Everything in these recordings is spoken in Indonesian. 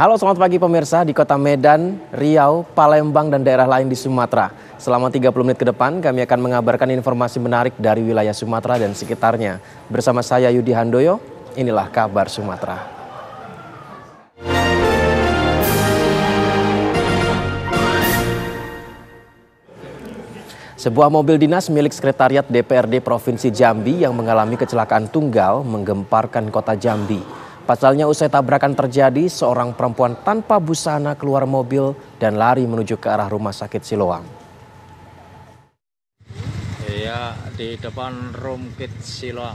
Halo, selamat pagi pemirsa di Kota Medan, Riau, Palembang, dan daerah lain di Sumatera. Selama 30 menit ke depan, kami akan mengabarkan informasi menarik dari wilayah Sumatera dan sekitarnya. Bersama saya Yudi Handoyo, inilah kabar Sumatera. Sebuah mobil dinas milik Sekretariat DPRD Provinsi Jambi yang mengalami kecelakaan tunggal menggemparkan kota Jambi. Pasalnya usai tabrakan terjadi, seorang perempuan tanpa busana keluar mobil dan lari menuju ke arah Rumah Sakit Siloam. Iya, di depan Rumkit Siloam.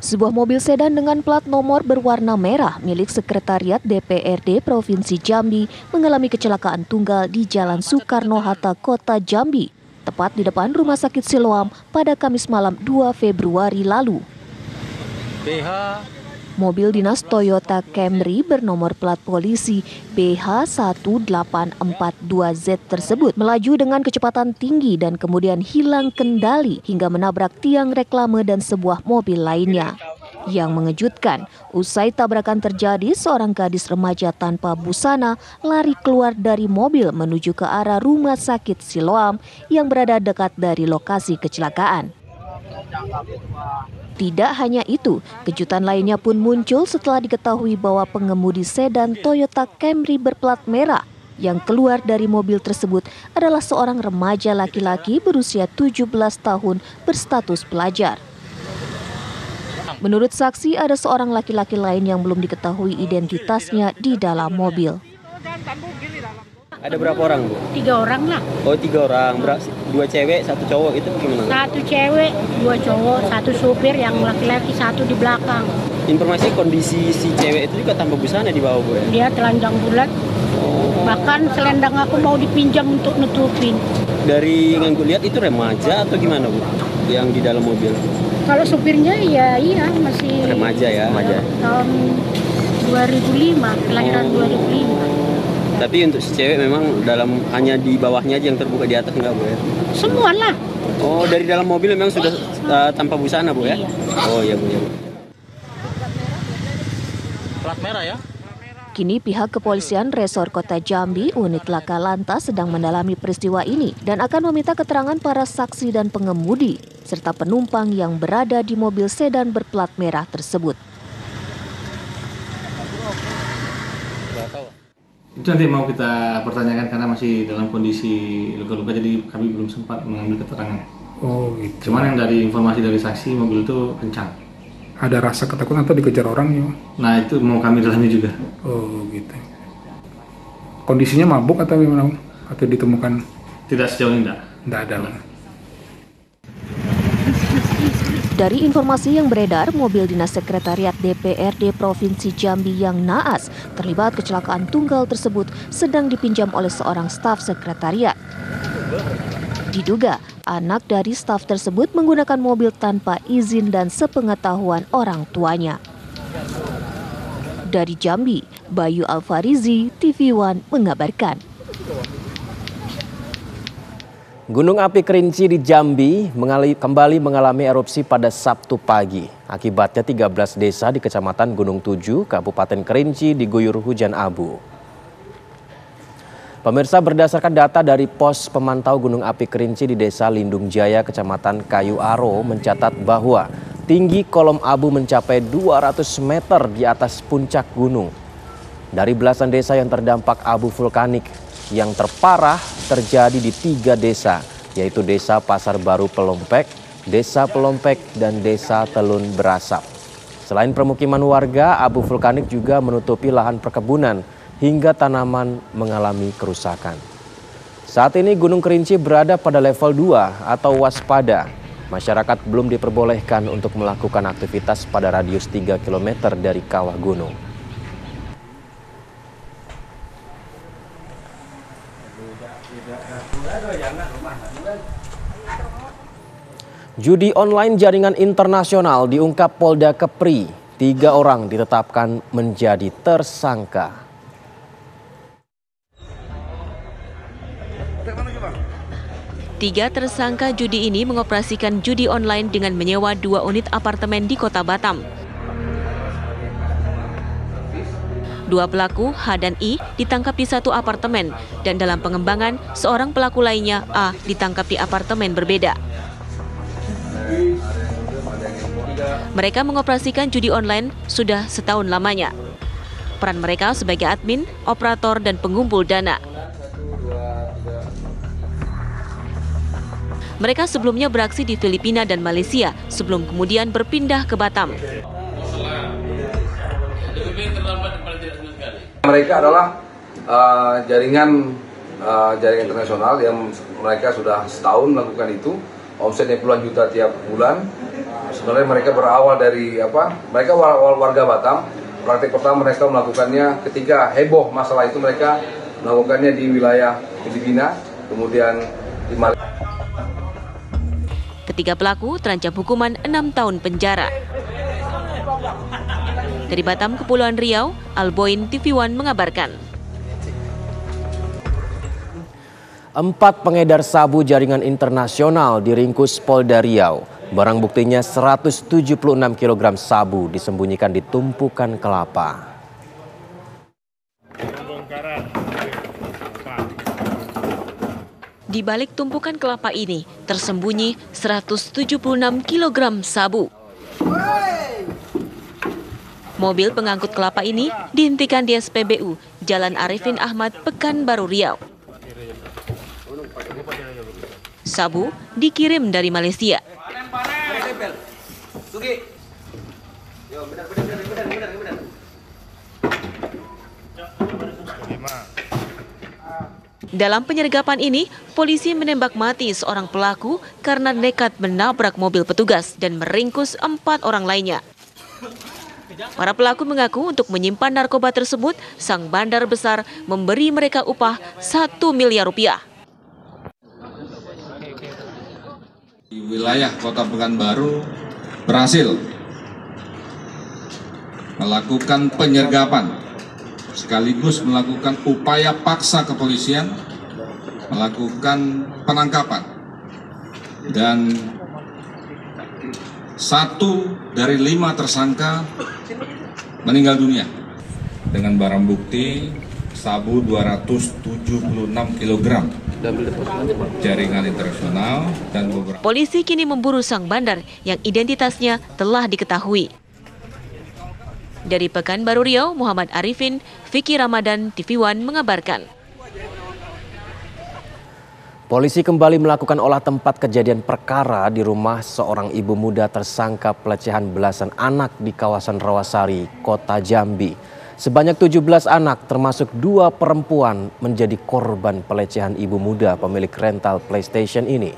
Sebuah mobil sedan dengan plat nomor berwarna merah milik Sekretariat DPRD Provinsi Jambi mengalami kecelakaan tunggal di Jalan Soekarno-Hatta, Kota Jambi, tepat di depan Rumah Sakit Siloam pada Kamis malam 2 Februari lalu. Mobil dinas Toyota Camry bernomor plat polisi BH1842Z tersebut melaju dengan kecepatan tinggi dan kemudian hilang kendali hingga menabrak tiang reklame dan sebuah mobil lainnya. Yang mengejutkan, usai tabrakan terjadi, seorang gadis remaja tanpa busana lari keluar dari mobil menuju ke arah Rumah Sakit Siloam yang berada dekat dari lokasi kecelakaan. Tidak hanya itu, kejutan lainnya pun muncul setelah diketahui bahwa pengemudi sedan Toyota Camry berplat merah yang keluar dari mobil tersebut adalah seorang remaja laki-laki berusia 17 tahun berstatus pelajar. Menurut saksi, ada seorang laki-laki lain yang belum diketahui identitasnya di dalam mobil. Ada berapa orang, Bu? 3 orang lah. Oh, 3 orang. 2 cewek, 1 cowok, itu gimana? 1 cewek, 2 cowok, 1 supir, yang laki-laki 1 di belakang. Informasi kondisi si cewek itu juga tanpa busana di bawah, Bu, ya? Dia telanjang bulat. Bahkan selendang aku mau dipinjam untuk nutupin. Dari yang gue lihat itu remaja atau gimana, Bu? Yang di dalam mobil? Kalau supirnya iya masih remaja ya? Remaja. Tahun 2005, kelahiran 2005. Tapi untuk si cewek memang hanya di bawahnya aja yang terbuka, di atas enggak, Bu, ya? Semua lah. Oh, dari dalam mobil memang sudah tanpa busana, Bu, ya? Iya. Oh iya, Bu, ya. Plat merah ya? Kini pihak kepolisian Resor Kota Jambi, unit Laka Lantas sedang mendalami peristiwa ini dan akan meminta keterangan para saksi dan pengemudi serta penumpang yang berada di mobil sedan berplat merah tersebut. Itu nanti mau kita pertanyakan karena masih dalam kondisi luka-luka, jadi kami belum sempat mengambil keterangan. Oh gitu. Cuman yang dari informasi dari saksi, mobil itu kencang. Ada rasa ketakutan atau dikejar orang ya? Nah itu mau kami dalami juga. Oh gitu. Kondisinya mabuk atau gimana? Atau ditemukan? Tidak sejauh ini enggak. Enggak ada. Dari informasi yang beredar, mobil dinas Sekretariat DPRD Provinsi Jambi yang naas terlibat kecelakaan tunggal tersebut sedang dipinjam oleh seorang staf sekretariat. Diduga, anak dari staf tersebut menggunakan mobil tanpa izin dan sepengetahuan orang tuanya. Dari Jambi, Bayu Alfarizi, TV One mengabarkan. Gunung api Kerinci di Jambi kembali mengalami erupsi pada Sabtu pagi. Akibatnya 13 desa di Kecamatan Gunung Tujuh, Kabupaten Kerinci diguyur hujan abu. Pemirsa, berdasarkan data dari pos pemantau Gunung api Kerinci di Desa Lindung Jaya, Kecamatan Kayu Aro mencatat bahwa tinggi kolom abu mencapai 200 meter di atas puncak gunung. Dari belasan desa yang terdampak abu vulkanik, yang terparah terjadi di 3 desa, yaitu Desa Pasar Baru Pelompek, Desa Pelompek, dan Desa Telun Berasap. Selain permukiman warga, abu vulkanik juga menutupi lahan perkebunan hingga tanaman mengalami kerusakan. Saat ini Gunung Kerinci berada pada level 2 atau waspada. Masyarakat belum diperbolehkan untuk melakukan aktivitas pada radius 3 km dari kawah gunung. Judi online jaringan internasional diungkap Polda Kepri. 3 orang ditetapkan menjadi tersangka. Tiga tersangka judi ini mengoperasikan judi online dengan menyewa 2 unit apartemen di Kota Batam. Dua pelaku, H dan I, ditangkap di satu apartemen, dan dalam pengembangan, seorang pelaku lainnya, A, ditangkap di apartemen berbeda. Mereka mengoperasikan judi online sudah setahun lamanya. Peran mereka sebagai admin, operator, dan pengumpul dana. Mereka sebelumnya beraksi di Filipina dan Malaysia sebelum kemudian berpindah ke Batam. Mereka adalah jaringan internasional yang mereka sudah setahun melakukan itu, omsetnya puluhan juta tiap bulan. Sebenarnya mereka berawal dari mereka warga Batam. Praktik pertama mereka melakukannya ketika heboh masalah itu, mereka melakukannya di wilayah Filipina, kemudian di Malaysia. Ketiga pelaku terancam hukuman 6 tahun penjara. Dari Batam, Kepulauan Riau, Alboin TV One mengabarkan. 4 pengedar sabu jaringan internasional diringkus Polda Riau. Barang buktinya 176 kg sabu disembunyikan di tumpukan kelapa. Di balik tumpukan kelapa ini tersembunyi 176 kg sabu. Mobil pengangkut kelapa ini dihentikan di SPBU Jalan Arifin Ahmad, Pekanbaru Riau. Sabu dikirim dari Malaysia. Dalam penyergapan ini, polisi menembak mati seorang pelaku karena nekat menabrak mobil petugas dan meringkus 4 orang lainnya. Para pelaku mengaku untuk menyimpan narkoba tersebut, sang bandar besar memberi mereka upah 1 miliar rupiah. Di wilayah Kota Pekanbaru berhasil melakukan penyergapan sekaligus melakukan upaya paksa kepolisian, melakukan penangkapan, dan 1 dari 5 tersangka meninggal dunia dengan barang bukti sabu 276 kg, jaringan internasional, dan beberapa. Polisi kini memburu sang bandar yang identitasnya telah diketahui. Dari Pekanbaru Riau, Muhammad Arifin, Vicky Ramadan, TV One mengabarkan. Polisi kembali melakukan olah tempat kejadian perkara di rumah seorang ibu muda tersangka pelecehan belasan anak di kawasan Rawasari, Kota Jambi. Sebanyak 17 anak termasuk 2 perempuan menjadi korban pelecehan ibu muda pemilik rental PlayStation ini.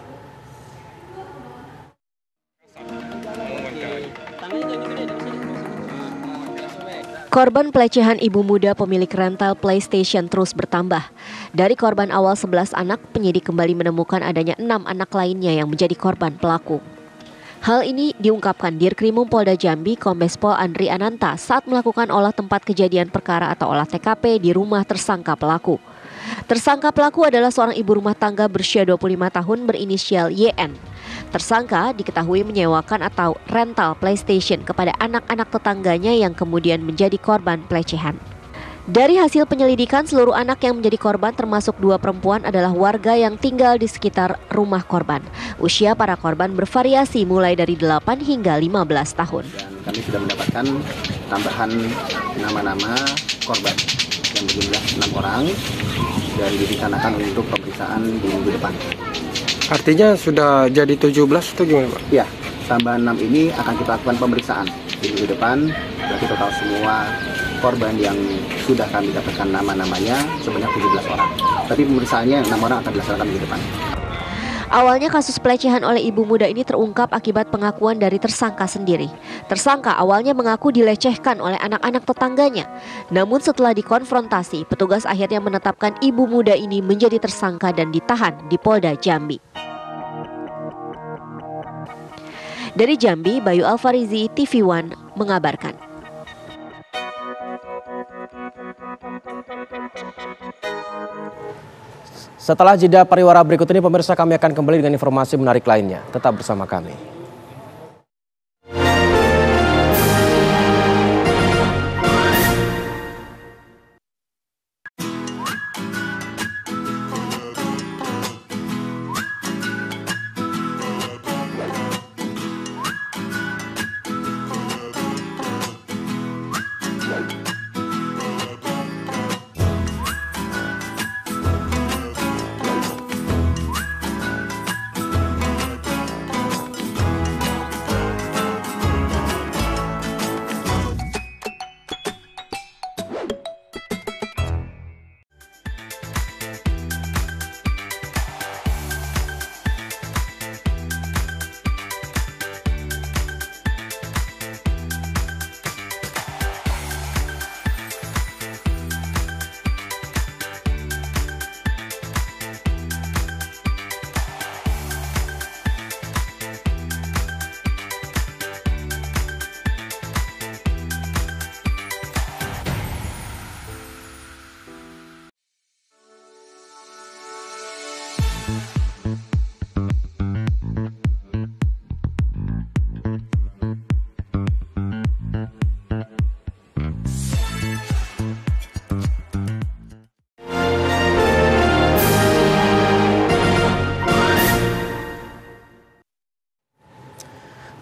Korban pelecehan ibu muda pemilik rental PlayStation terus bertambah. Dari korban awal 11 anak, penyidik kembali menemukan adanya 6 anak lainnya yang menjadi korban pelaku. Hal ini diungkapkan Dirkrimum Polda Jambi Kombes Pol Andri Ananta saat melakukan olah tempat kejadian perkara atau olah TKP di rumah tersangka pelaku. Tersangka pelaku adalah seorang ibu rumah tangga berusia 25 tahun berinisial YN. Tersangka diketahui menyewakan atau rental PlayStation kepada anak-anak tetangganya yang kemudian menjadi korban pelecehan. Dari hasil penyelidikan, seluruh anak yang menjadi korban termasuk 2 perempuan adalah warga yang tinggal di sekitar rumah korban. Usia para korban bervariasi mulai dari 8 hingga 15 tahun. Dan kami sudah mendapatkan tambahan nama-nama korban yang berjumlah 6 orang dan direncanakan untuk pemeriksaan di minggu depan. Artinya sudah jadi 17 atau gimana Pak? Ya, tambahan 6 ini akan kita lakukan pemeriksaan di minggu depan. Berarti total semua korban yang sudah kami dapatkan nama-namanya sebanyak 17 orang. Tapi pemeriksaannya 6 orang akan dilaksanakan minggu depan. Awalnya kasus pelecehan oleh ibu muda ini terungkap akibat pengakuan dari tersangka sendiri. Tersangka awalnya mengaku dilecehkan oleh anak-anak tetangganya. Namun setelah dikonfrontasi, petugas akhirnya menetapkan ibu muda ini menjadi tersangka dan ditahan di Polda Jambi. Dari Jambi, Bayu Alfarizi, TV One mengabarkan. Setelah jeda pariwara berikut ini, pemirsa, kami akan kembali dengan informasi menarik lainnya. Tetap bersama kami.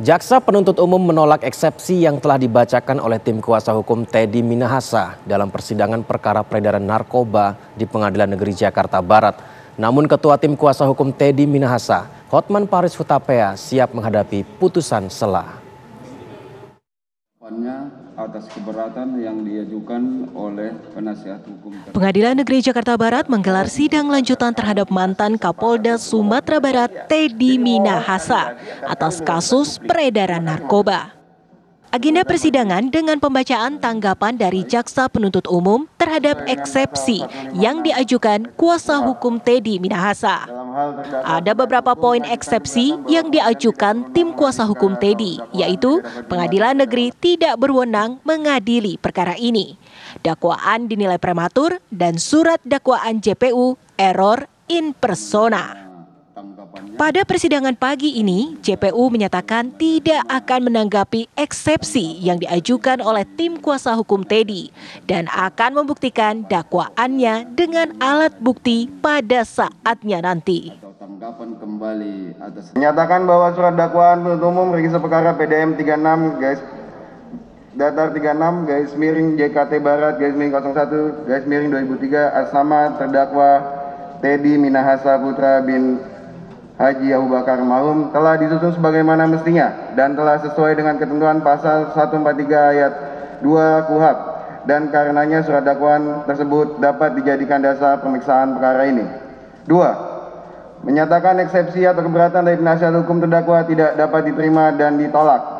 Jaksa penuntut umum menolak eksepsi yang telah dibacakan oleh tim kuasa hukum Teddy Minahasa dalam persidangan perkara peredaran narkoba di Pengadilan Negeri Jakarta Barat. Namun Ketua Tim Kuasa Hukum Teddy Minahasa, Hotman Paris Hutapea, siap menghadapi putusan sela. Atas keberatan yang diajukan oleh penasihat hukum. Pengadilan Negeri Jakarta Barat menggelar sidang lanjutan terhadap mantan Kapolda Sumatera Barat Teddy Minahasa atas kasus peredaran narkoba. Agenda persidangan dengan pembacaan tanggapan dari Jaksa Penuntut Umum terhadap eksepsi yang diajukan kuasa hukum Teddy Minahasa. Ada beberapa poin eksepsi yang diajukan tim kuasa hukum Teddy, yaitu Pengadilan Negeri tidak berwenang mengadili perkara ini, dakwaan dinilai prematur, dan surat dakwaan JPU error in persona. Pada persidangan pagi ini, JPU menyatakan tidak akan menanggapi eksepsi yang diajukan oleh tim kuasa hukum Teddy dan akan membuktikan dakwaannya dengan alat bukti pada saatnya nanti. Menyatakan bahwa surat dakwaan penuntut umum register perkara PDM 36 datar 36 JKT Barat _01 2003 atas nama terdakwa Teddy Minahasa Putra bin Haji Abu Bakar Almarhum telah disusun sebagaimana mestinya dan telah sesuai dengan ketentuan pasal 143 ayat 2 KUHP, dan karenanya surat dakwaan tersebut dapat dijadikan dasar pemeriksaan perkara ini. 2. Menyatakan eksepsi atau keberatan dari penasihat hukum terdakwa tidak dapat diterima dan ditolak.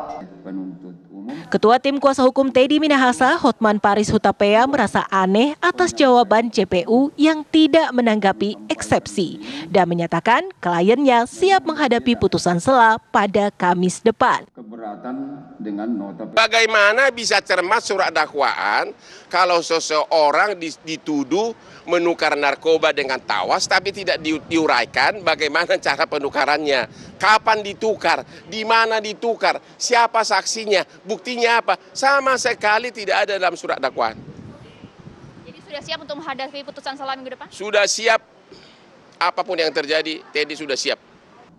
Ketua Tim Kuasa Hukum Teddy Minahasa, Hotman Paris Hutapea, merasa aneh atas jawaban JPU yang tidak menanggapi eksepsi dan menyatakan kliennya siap menghadapi putusan sela pada Kamis depan. Bagaimana bisa cermat surat dakwaan kalau seseorang dituduh menukar narkoba dengan tawas tapi tidak diuraikan bagaimana cara penukarannya, kapan ditukar, di mana ditukar, siapa saksinya, buktinya apa, sama sekali tidak ada dalam surat dakwaan. Jadi sudah siap untuk menghadapi putusan sela minggu depan? Sudah siap, apapun yang terjadi, Teddy sudah siap.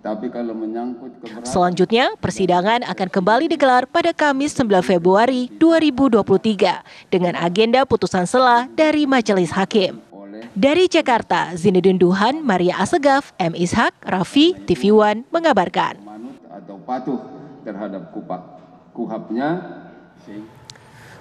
Tapi kalau menyangkut keberatan... Selanjutnya, persidangan akan kembali digelar pada Kamis 9 Februari 2023 dengan agenda putusan sela dari Majelis Hakim. Dari Jakarta, Zinedine Duhan, Maria Asegaf, M. Ishak, Raffi, TV One mengabarkan. Atau patuh terhadap KUHP-nya.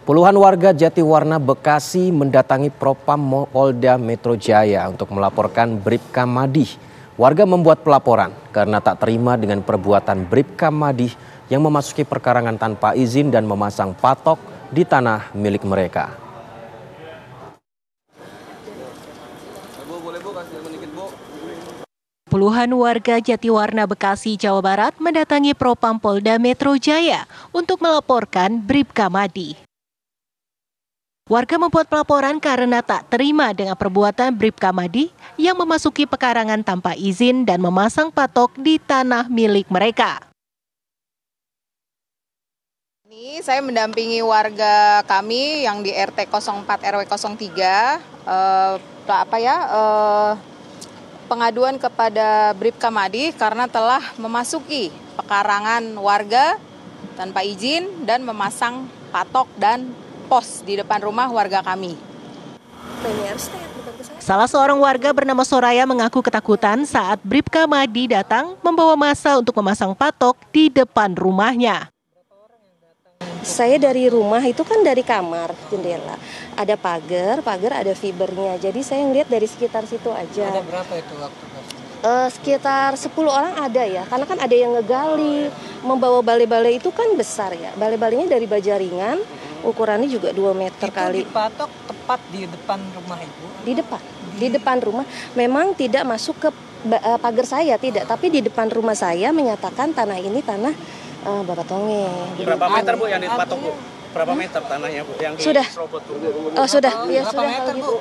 Puluhan warga Jatiwarna Bekasi mendatangi Propam Polda Metro Jaya untuk melaporkan Bribka Madih. Warga membuat pelaporan karena tak terima dengan perbuatan Bribka Madih yang memasuki perkarangan tanpa izin dan memasang patok di tanah milik mereka. Puluhan warga Jatiwarna Bekasi, Jawa Barat mendatangi Propam Polda Metro Jaya untuk melaporkan Bribka Madih. Warga membuat pelaporan karena tak terima dengan perbuatan Bribka Madih yang memasuki pekarangan tanpa izin dan memasang patok di tanah milik mereka. Ini saya mendampingi warga kami yang di RT 04 RW 03 pengaduan kepada Bribka Madih karena telah memasuki pekarangan warga tanpa izin dan memasang patok dan pos di depan rumah warga kami. Salah seorang warga bernama Soraya mengaku ketakutan saat Bribka Madih datang membawa massa untuk memasang patok di depan rumahnya. Saya dari rumah itu kan dari kamar jendela, ada pagar ada fibernya, jadi saya ngeliat dari sekitar situ aja. Ada berapa itu waktu? Sekitar 10 orang ada ya, karena kan ada yang ngegali, membawa bale-bale itu kan besar ya, bale-balenya dari baja ringan, ukurannya juga 2 meter kali. Itu dipatok tepat di depan rumah Ibu? Di depan rumah, memang tidak masuk ke pagar saya, tidak, tapi di depan rumah saya menyatakan tanah ini tanah Bapak Tonge. Berapa meter Bu yang dipatok Bu? Berapa meter tanahnya Bu yang sudah. Oh sudah, ya sudah kalau gitu.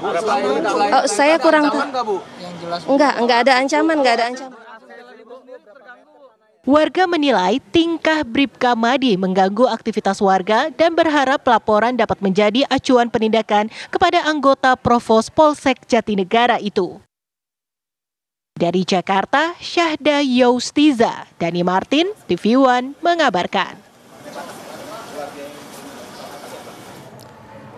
Oh, saya kurang tahu. Enggak ada ancaman, Warga menilai tingkah Bribka Madih mengganggu aktivitas warga dan berharap laporan dapat menjadi acuan penindakan kepada anggota Provos Polsek Jatinegara itu. Dari Jakarta, Syahda Youstiza, Dani Martin, TV One mengabarkan.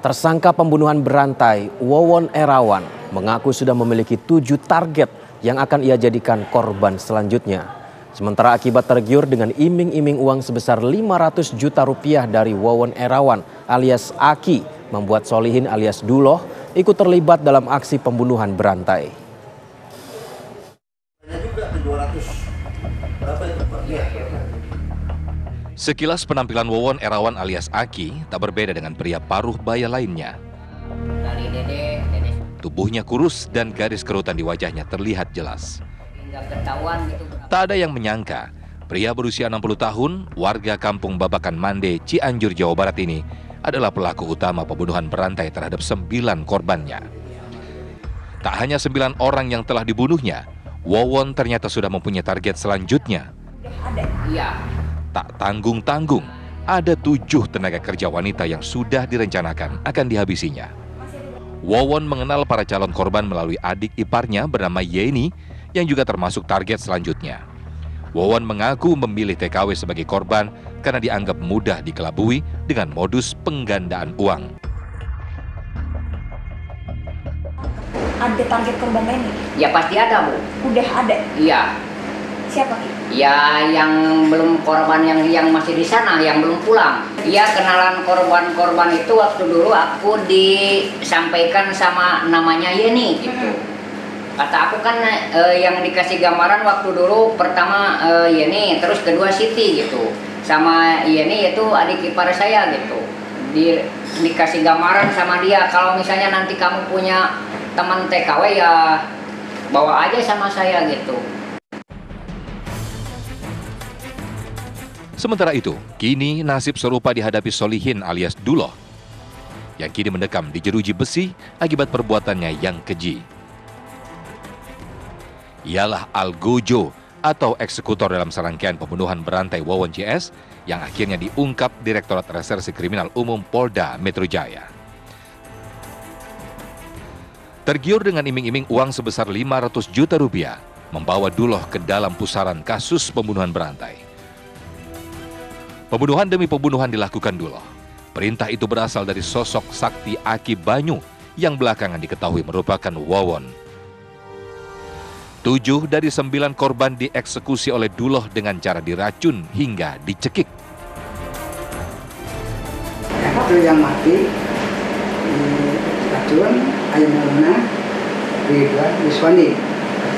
Tersangka pembunuhan berantai Wawon Erawan mengaku sudah memiliki 7 target yang akan ia jadikan korban selanjutnya. Sementara akibat tergiur dengan iming-iming uang sebesar 500 juta rupiah dari Wawon Erawan alias Aki, membuat Solihin alias Duloh ikut terlibat dalam aksi pembunuhan berantai. Sekilas penampilan Wawon Erawan alias Aki tak berbeda dengan pria paruh baya lainnya. Tubuhnya kurus dan garis kerutan di wajahnya terlihat jelas. Tak ada yang menyangka pria berusia 60 tahun, warga kampung Babakan Mande, Cianjur, Jawa Barat ini adalah pelaku utama pembunuhan berantai terhadap 9 korbannya. Tak hanya 9 orang yang telah dibunuhnya, Wawon ternyata sudah mempunyai target selanjutnya. Tak tanggung-tanggung, ada 7 tenaga kerja wanita yang sudah direncanakan akan dihabisinya. Wawon mengenal para calon korban melalui adik iparnya bernama Yeni yang juga termasuk target selanjutnya. Wawon mengaku memilih TKW sebagai korban karena dianggap mudah dikelabui dengan modus penggandaan uang. Ada target korban lain? Ya pasti ada, Bu. Udah ada? Iya. Siapa? Ya yang belum korban yang masih di sana, yang belum pulang. Ya kenalan korban-korban itu waktu dulu aku disampaikan sama namanya Yeni gitu. Kata aku kan yang dikasih gambaran waktu dulu pertama Yeni, terus kedua Siti gitu. Sama Yeni itu adik ipar saya gitu. Dikasih gambaran sama dia, kalau misalnya nanti kamu punya teman TKW ya bawa aja sama saya gitu. Sementara itu, kini nasib serupa dihadapi Solihin alias Duloh yang kini mendekam di jeruji besi akibat perbuatannya yang keji. Ialah Algojo atau eksekutor dalam serangkaian pembunuhan berantai Wawon CS yang akhirnya diungkap Direktorat Reserse Kriminal Umum Polda Metro Jaya. Tergiur dengan iming-iming uang sebesar 500 juta rupiah, membawa Duloh ke dalam pusaran kasus pembunuhan berantai. Pembunuhan demi pembunuhan dilakukan Duloh. Perintah itu berasal dari sosok Sakti Aki Banyu yang belakangan diketahui merupakan Wawon. 7 dari 9 korban dieksekusi oleh Duloh dengan cara diracun hingga dicekik. Itu yang mati diracun, Ayu Maulana, Ridwan, Wiswandi,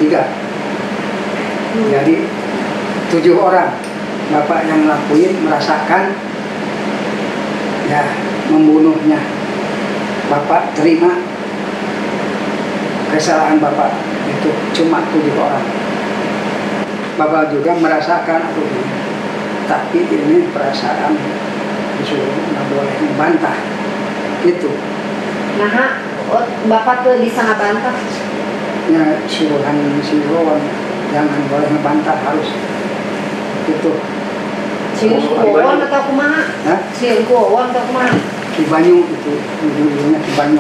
3. Jadi 7 orang. Bapak yang ngelakuin merasakan ya membunuhnya. Bapak terima kesalahan Bapak itu cuma 7 orang. Bapak juga merasakan aku ini, tapi ini perasaan disuruh nggak boleh membantah gitu. Nah, Bapak tuh bisa ngebantah? Ya suruhan si Wawon jangan boleh membantah, harus gitu. Cium Wawon atau kumaha? Cium Wawon atau kumaha? Ki Banyu itu, ujung-ujungnya Ki Banyu.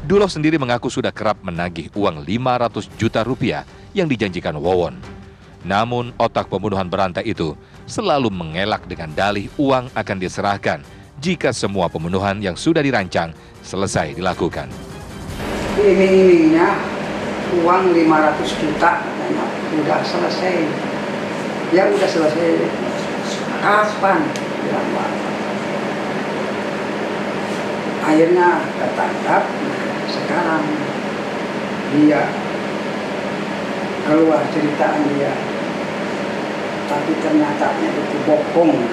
Duloh sendiri mengaku sudah kerap menagih uang 500 juta rupiah yang dijanjikan Wawon. Namun otak pembunuhan berantai itu selalu mengelak dengan dalih uang akan diserahkan jika semua pembunuhan yang sudah dirancang selesai dilakukan. Iming-imingnya uang 500 juta katanya udah selesai. Ya udah selesai. Kapan? Bilang Bapak. Akhirnya ketangkap. Sekarang dia keluar ceritaan dia, tapi ternyata itu bohong.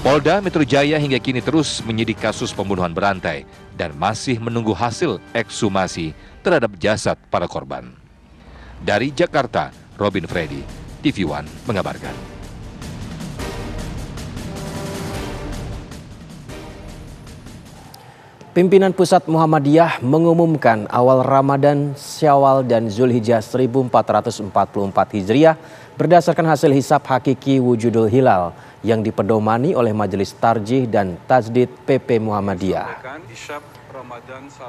Polda Metro Jaya hingga kini terus menyidik kasus pembunuhan berantai dan masih menunggu hasil ekshumasi terhadap jasad para korban. Dari Jakarta, Robin Freddy, TV One mengabarkan. Pimpinan Pusat Muhammadiyah mengumumkan awal Ramadan, Syawal dan Zulhijjah 1444 Hijriah berdasarkan hasil hisab hakiki wujudul hilal yang dipedomani oleh Majelis Tarjih dan Tajdid PP Muhammadiyah.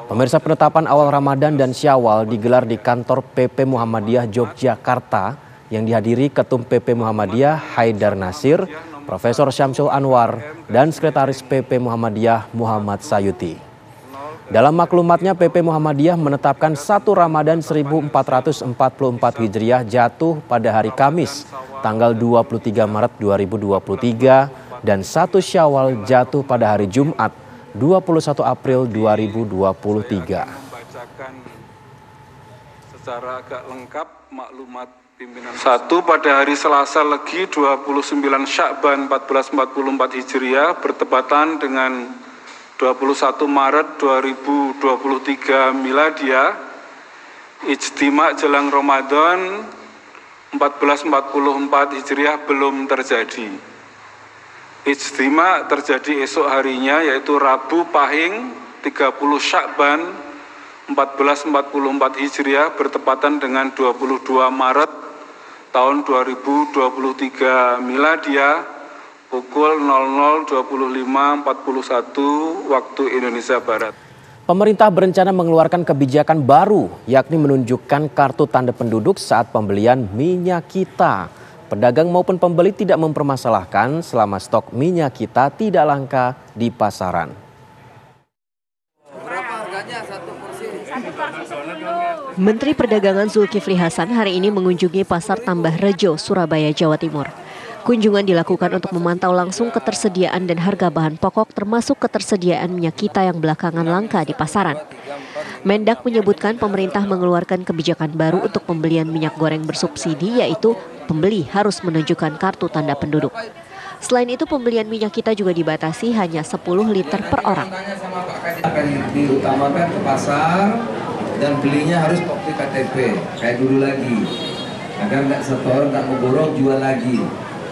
Pemirsa, penetapan awal Ramadan dan Syawal digelar di kantor PP Muhammadiyah Yogyakarta yang dihadiri Ketum PP Muhammadiyah Haidar Nasir, Profesor Syamsul Anwar, dan Sekretaris PP Muhammadiyah Muhammad Sayuti. Dalam maklumatnya, PP Muhammadiyah menetapkan 1 Ramadan 1444 Hijriah jatuh pada hari Kamis, tanggal 23 Maret 2023, dan 1 Syawal jatuh pada hari Jumat, 21 April 2023. Secara agak lengkap maklumat pimpinan. 1. Pada hari Selasa Legi 29 Sya'ban 1444 Hijriah bertepatan dengan 21 Maret 2023 Miladiah, ijtima jelang Ramadan 1444 Hijriah belum terjadi. Ijtima terjadi esok harinya, yaitu Rabu Pahing 30 Sya'ban 1444 Hijriah bertepatan dengan 22 Maret tahun 2023 Miladiah, pukul 00.25.41 waktu Indonesia Barat. Pemerintah berencana mengeluarkan kebijakan baru, yakni menunjukkan kartu tanda penduduk saat pembelian minyak kita. Pedagang maupun pembeli tidak mempermasalahkan selama stok minyak kita tidak langka di pasaran. Menteri Perdagangan Zulkifli Hasan hari ini mengunjungi Pasar Tambah Rejo, Surabaya, Jawa Timur. Kunjungan dilakukan untuk memantau langsung ketersediaan dan harga bahan pokok termasuk ketersediaan minyak kita yang belakangan langka di pasaran. Mendak menyebutkan pemerintah mengeluarkan kebijakan baru untuk pembelian minyak goreng bersubsidi, yaitu pembeli harus menunjukkan kartu tanda penduduk. Selain itu, pembelian minyak kita juga dibatasi hanya 10 liter per orang. Akan diutamakan ke pasar dan belinya harus pakai KTP kayak dulu lagi, agar nggak setor, nggak mau borong jual lagi.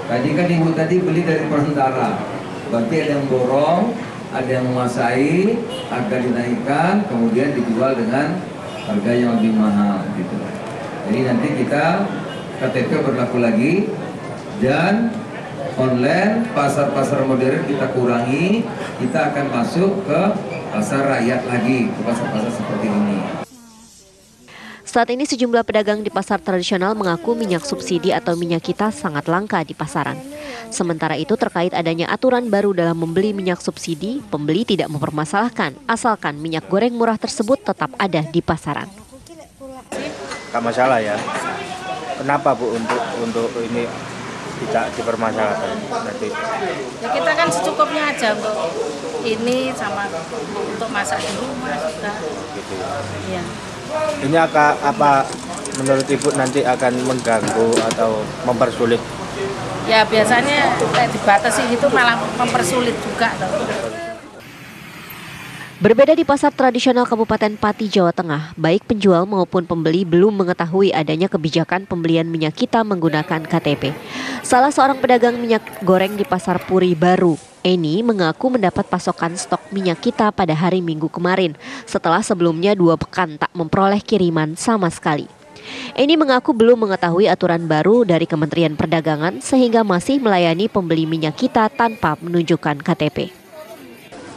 Tadi kan ibu tadi beli dari perantara, berarti ada yang borong, ada yang menguasai, harga dinaikkan, kemudian dijual dengan harga yang lebih mahal gitu. Jadi nanti kita KTP berlaku lagi, dan online pasar-pasar modern kita kurangi, kita akan masuk ke pasar rakyat lagi, ke pasar-pasar seperti ini. Saat ini sejumlah pedagang di pasar tradisional mengaku minyak subsidi atau minyak kita sangat langka di pasaran. Sementara itu, terkait adanya aturan baru dalam membeli minyak subsidi, pembeli tidak mempermasalahkan asalkan minyak goreng murah tersebut tetap ada di pasaran. Gak masalah ya. Kenapa Bu untuk ini tidak dipermasalahkan? Berarti ya, kita kan secukupnya aja untuk ini sama untuk masak di rumah juga. Gitu. Iya. Ini apa menurut Ibu nanti akan mengganggu atau mempersulit? Ya biasanya dibatasi itu malah mempersulit juga. Berbeda di pasar tradisional Kabupaten Pati, Jawa Tengah, baik penjual maupun pembeli belum mengetahui adanya kebijakan pembelian minyak kita menggunakan KTP. Salah seorang pedagang minyak goreng di Pasar Puri Baru, Eni, mengaku mendapat pasokan stok minyak kita pada hari Minggu kemarin, setelah sebelumnya 2 pekan tak memperoleh kiriman sama sekali. Eni mengaku belum mengetahui aturan baru dari Kementerian Perdagangan sehingga masih melayani pembeli minyak kita tanpa menunjukkan KTP.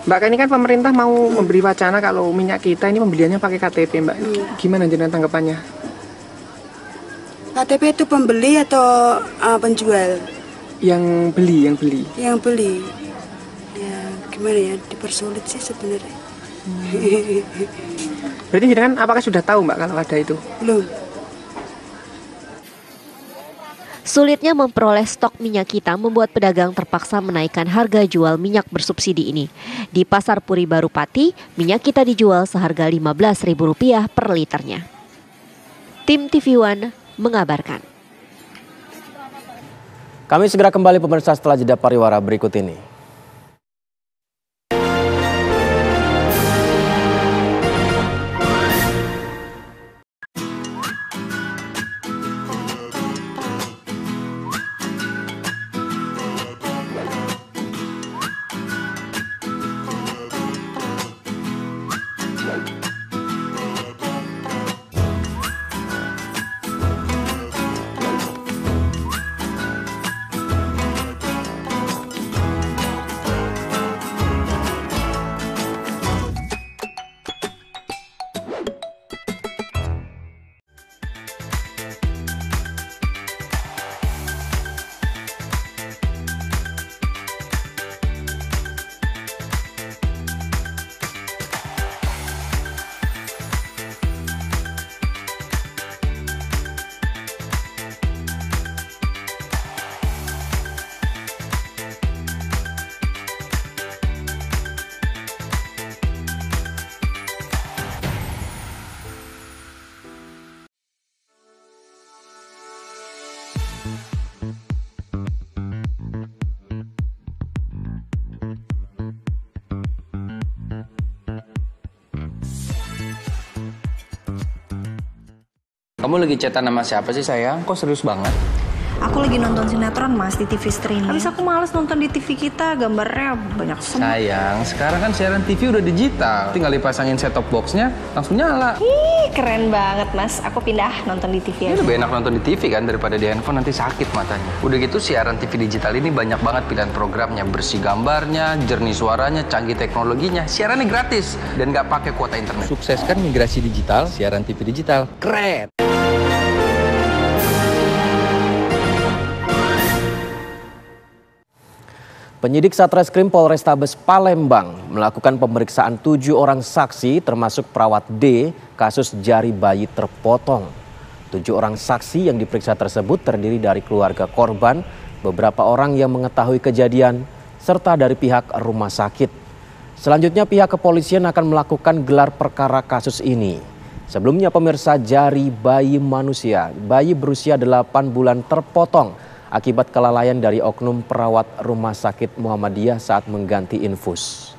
Mbak, ini kan pemerintah mau memberi wacana kalau minyak kita ini pembeliannya pakai KTP, Mbak. Gimana jenengan tanggapannya? KTP itu pembeli atau penjual? Yang beli. Yang beli. Ya, gimana ya, dipersulit sih sebenarnya. Berarti jenengan apakah sudah tahu, Mbak, kalau ada itu? Belum. Sulitnya memperoleh stok minyak kita membuat pedagang terpaksa menaikkan harga jual minyak bersubsidi ini. Di Pasar Puri Baru Pati, minyak kita dijual seharga Rp15.000 per liternya. Tim TV One mengabarkan. Kami segera kembali pemirsa setelah jeda pariwara berikut ini. Kamu lagi chatan sama siapa sih sayang? Kok serius banget? Aku lagi nonton sinetron Mas di TV streaming. Habis aku males nonton di TV kita, gambarnya banyak semut. Sayang, sekarang kan siaran TV udah digital. Tinggal dipasangin set-top box-nya, langsung nyala. Ih, keren banget Mas. Aku pindah nonton di TV aja. Lebih enak nonton di TV kan daripada di handphone, nanti sakit matanya. Udah gitu siaran TV digital ini banyak banget pilihan programnya. Bersih gambarnya, jernih suaranya, canggih teknologinya. Siarannya gratis dan nggak pakai kuota internet. Sukseskan migrasi digital, siaran TV digital. Keren! Penyidik Satreskrim Polrestabes Palembang melakukan pemeriksaan 7 orang saksi termasuk perawat D kasus jari bayi terpotong. 7 orang saksi yang diperiksa tersebut terdiri dari keluarga korban, beberapa orang yang mengetahui kejadian, serta dari pihak rumah sakit. Selanjutnya pihak kepolisian akan melakukan gelar perkara kasus ini. Sebelumnya pemirsa, jari bayi manusia, bayi berusia 8 bulan terpotong akibat kelalaian dari oknum perawat Rumah Sakit Muhammadiyah saat mengganti infus.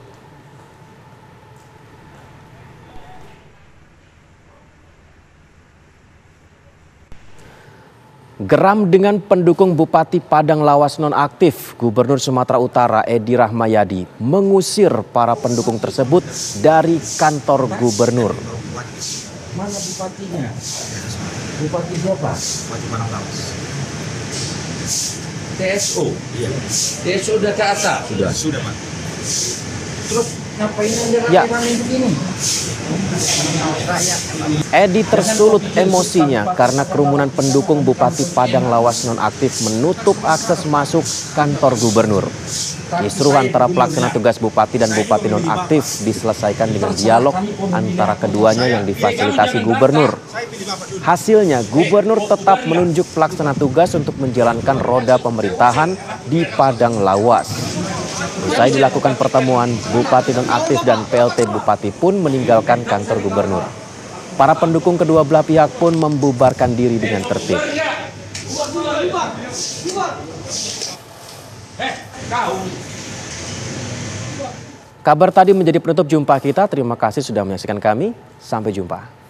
Geram dengan pendukung Bupati Padang Lawas nonaktif, Gubernur Sumatera Utara Edi Rahmayadi mengusir para pendukung tersebut dari kantor gubernur. Mana bupatinya? Bupati siapa? Bupati Padang Lawas. TSO? Iya. TSO udah ke atas? Sudah Pak. Terus ngapain aja rame-rame begini? Edi tersulut emosinya karena kerumunan pendukung Bupati Padang Lawas nonaktif menutup akses masuk kantor gubernur. Kisruh antara pelaksana tugas bupati dan bupati nonaktif diselesaikan dengan dialog antara keduanya yang difasilitasi gubernur. Hasilnya, gubernur tetap menunjuk pelaksana tugas untuk menjalankan roda pemerintahan di Padang Lawas. Usai dilakukan pertemuan, bupati nonaktif dan PLT bupati pun meninggalkan kantor gubernur. Para pendukung kedua belah pihak pun membubarkan diri dengan tertib. Kabar tadi menjadi penutup jumpa kita. Terima kasih sudah menyaksikan kami. Sampai jumpa.